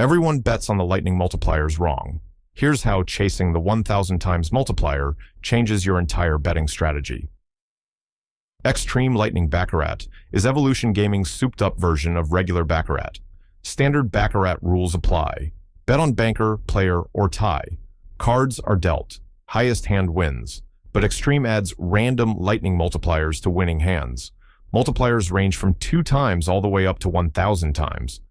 Everyone bets on the lightning multipliers wrong. Here's how chasing the 1000 times multiplier changes your entire betting strategy. Extreme Lightning Baccarat is Evolution Gaming's souped-up version of regular Baccarat. Standard Baccarat rules apply. Bet on banker, player, or tie. Cards are dealt. Highest hand wins. But Extreme adds random lightning multipliers to winning hands. Multipliers range from 2 times all the way up to 1000 times.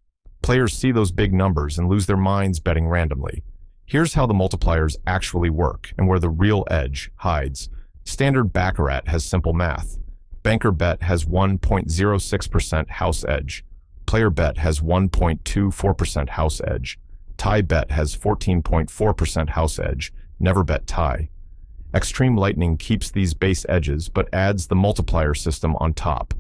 Players see those big numbers and lose their minds betting randomly. Here's how the multipliers actually work and where the real edge hides. Standard Baccarat has simple math. Banker bet has 1.06% house edge. Player bet has 1.24% house edge. Tie bet has 14.4% house edge. Never bet tie. Extreme Lightning keeps these base edges but adds the multiplier system on top.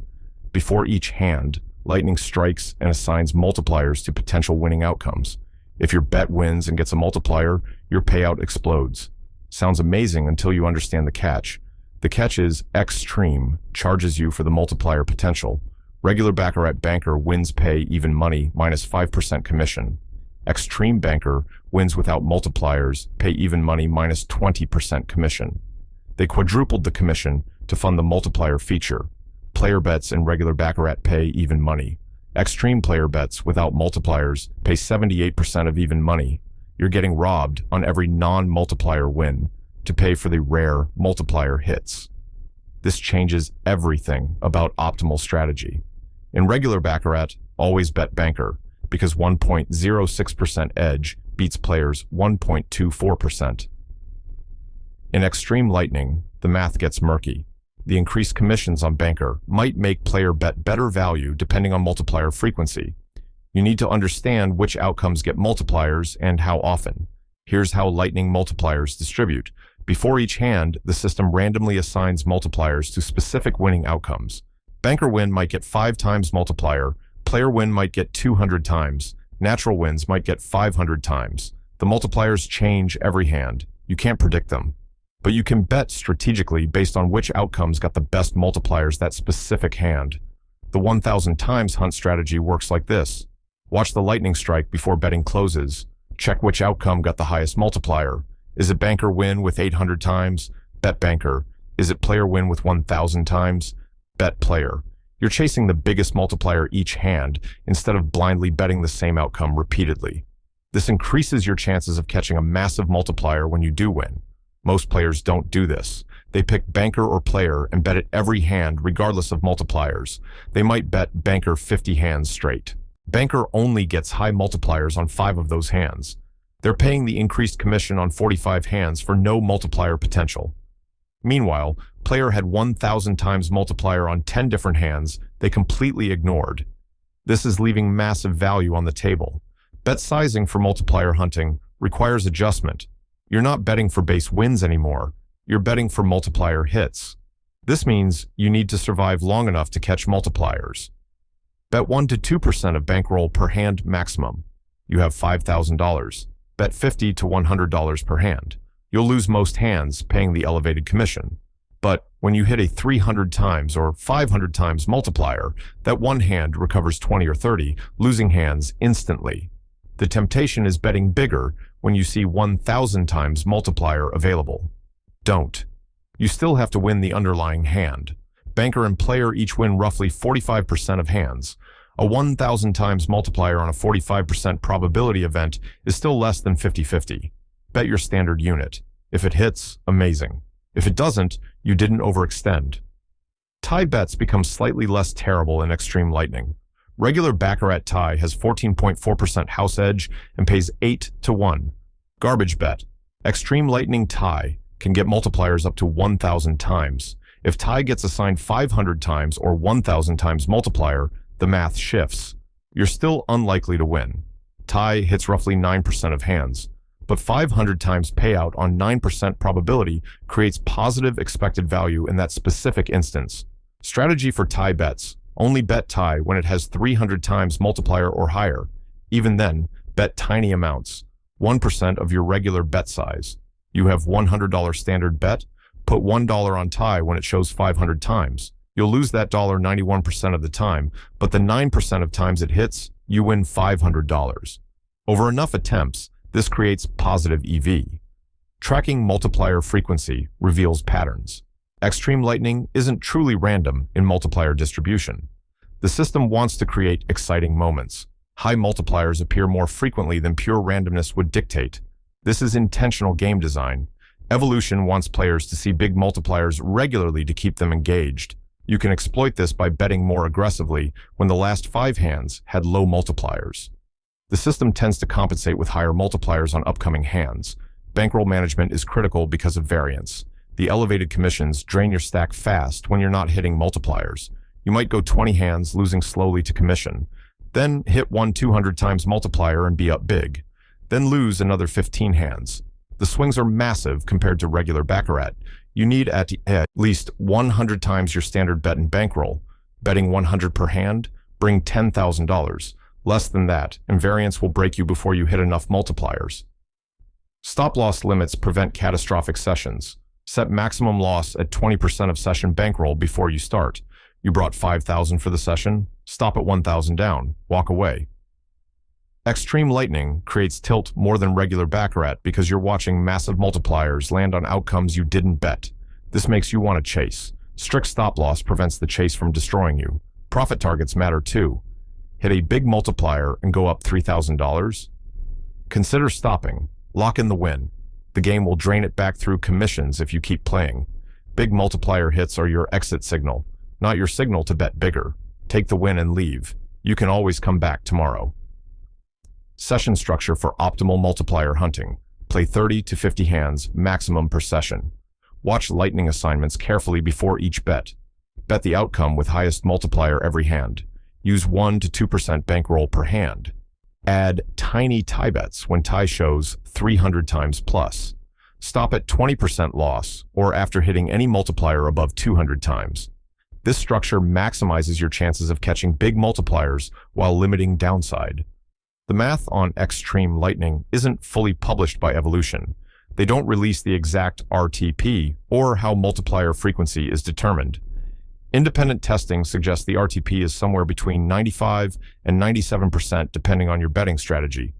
Before each hand, Lightning strikes and assigns multipliers to potential winning outcomes. If your bet wins and gets a multiplier, your payout explodes. Sounds amazing until you understand the catch. The catch is Extreme charges you for the multiplier potential. Regular Baccarat banker wins pay even money minus 5% commission. Extreme banker wins without multipliers, pay even money minus 20% commission. They quadrupled the commission to fund the multiplier feature. Player bets in regular Baccarat pay even money. Extreme player bets without multipliers pay 78% of even money. You're getting robbed on every non-multiplier win to pay for the rare multiplier hits. This changes everything about optimal strategy. In regular Baccarat, always bet banker, because 1.06% edge beats players 1.24%. In Extreme Lightning, the math gets murky. The increased commissions on banker might make player bet better value depending on multiplier frequency. You need to understand which outcomes get multipliers and how often. Here's how lightning multipliers distribute. Before each hand, the system randomly assigns multipliers to specific winning outcomes. Banker win might get 5 times multiplier, player win might get 200 times, natural wins might get 500 times. The multipliers change every hand. You can't predict them. But you can bet strategically based on which outcomes got the best multipliers that specific hand. The 1000 times hunt strategy works like this. Watch the lightning strike before betting closes. Check which outcome got the highest multiplier. Is it banker win with 800 times? Bet banker. Is it player win with 1000 times? Bet player. You're chasing the biggest multiplier each hand instead of blindly betting the same outcome repeatedly. This increases your chances of catching a massive multiplier when you do win. Most players don't do this. They pick banker or player and bet it every hand regardless of multipliers. They might bet banker 50 hands straight. Banker only gets high multipliers on 5 of those hands. They're paying the increased commission on 45 hands for no multiplier potential. Meanwhile, player had 1000 times multiplier on 10 different hands they completely ignored. This is leaving massive value on the table. Bet sizing for multiplier hunting requires adjustment. You're not betting for base wins anymore. You're betting for multiplier hits. This means you need to survive long enough to catch multipliers. Bet 1 to 2% of bankroll per hand maximum. You have $5,000. Bet $50 to $100 per hand. You'll lose most hands paying the elevated commission. But when you hit a 300 times or 500 times multiplier, that one hand recovers 20 or 30, losing hands instantly. The temptation is betting bigger when you see 1000 times multiplier available. Don't. You still have to win the underlying hand. Banker and player each win roughly 45% of hands. A 1000 times multiplier on a 45% probability event is still less than 50-50. Bet your standard unit. If it hits, amazing. If it doesn't, you didn't overextend. Tie bets become slightly less terrible in Extreme Lightning. Regular Baccarat tie has 14.4% house edge and pays 8 to 1. Garbage bet. Extreme Lightning tie can get multipliers up to 1000 times. If tie gets assigned 500 times or 1000 times multiplier, the math shifts. You're still unlikely to win. Tie hits roughly 9% of hands, but 500 times payout on 9% probability creates positive expected value in that specific instance. Strategy for tie bets. Only bet tie when it has 300 times multiplier or higher. Even then, bet tiny amounts. 1% of your regular bet size. You have $100 standard bet. Put $1 on tie when it shows 500 times. You'll lose that dollar 91% of the time, but the 9% of times it hits, you win $500. Over enough attempts, this creates positive EV. Tracking multiplier frequency reveals patterns. Extreme lightning isn't truly random in multiplier distribution. The system wants to create exciting moments. High multipliers appear more frequently than pure randomness would dictate. This is intentional game design. Evolution wants players to see big multipliers regularly to keep them engaged. You can exploit this by betting more aggressively when the last 5 hands had low multipliers. The system tends to compensate with higher multipliers on upcoming hands. Bankroll management is critical because of variance. The elevated commissions drain your stack fast when you're not hitting multipliers. You might go 20 hands, losing slowly to commission. Then hit one 200 times multiplier and be up big. Then lose another 15 hands. The swings are massive compared to regular Baccarat. You need at least 100 times your standard bet in bankroll. Betting 100 per hand, bring $10,000. Less than that, and variance will break you before you hit enough multipliers. Stop-loss limits prevent catastrophic sessions. Set maximum loss at 20% of session bankroll before you start. You brought 5,000 for the session, stop at 1,000 down, walk away. Extreme lightning creates tilt more than regular Baccarat because you're watching massive multipliers land on outcomes you didn't bet. This makes you want to chase. Strict stop-loss prevents the chase from destroying you. Profit targets matter too. Hit a big multiplier and go up $3,000? Consider stopping. Lock in the win. The game will drain it back through commissions if you keep playing. Big multiplier hits are your exit signal, not your signal to bet bigger. Take the win and leave. You can always come back tomorrow. Session structure for optimal multiplier hunting. Play 30 to 50 hands, maximum per session. Watch lightning assignments carefully before each bet. Bet the outcome with highest multiplier every hand. Use 1 to 2% bankroll per hand. Add tiny tie bets when tie shows 300 times plus. Stop at 20% loss or after hitting any multiplier above 200 times. This structure maximizes your chances of catching big multipliers while limiting downside. The math on extreme lightning isn't fully published by Evolution. They don't release the exact RTP or how multiplier frequency is determined. Independent testing suggests the RTP is somewhere between 95 and 97% depending on your betting strategy.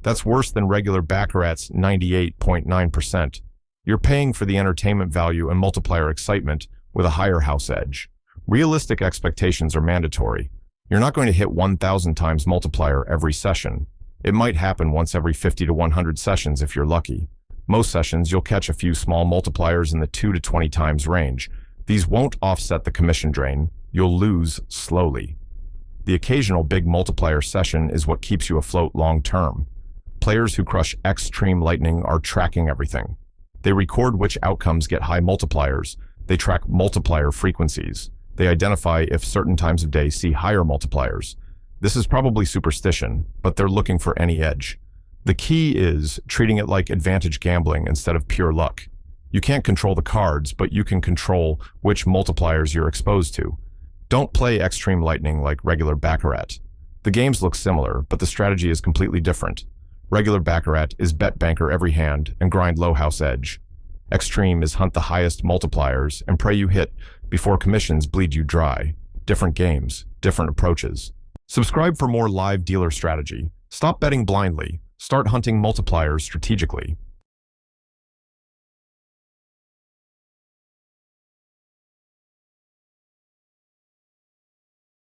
That's worse than regular Baccarat's 98.9%. You're paying for the entertainment value and multiplier excitement with a higher house edge. Realistic expectations are mandatory. You're not going to hit 1,000 times multiplier every session. It might happen once every 50 to 100 sessions if you're lucky. Most sessions you'll catch a few small multipliers in the 2 to 20 times range. These won't offset the commission drain. You'll lose slowly. The occasional big multiplier session is what keeps you afloat long term. Players who crush extreme lightning are tracking everything. They record which outcomes get high multipliers. They track multiplier frequencies. They identify if certain times of day see higher multipliers. This is probably superstition, but they're looking for any edge. The key is treating it like advantage gambling instead of pure luck. You can't control the cards, but you can control which multipliers you're exposed to. Don't play extreme lightning like regular Baccarat. The games look similar, but the strategy is completely different. Regular Baccarat is bet banker every hand and grind low house edge. Extreme is hunt the highest multipliers and pray you hit before commissions bleed you dry. Different games, different approaches. Subscribe for more live dealer strategy. Stop betting blindly. Start hunting multipliers strategically.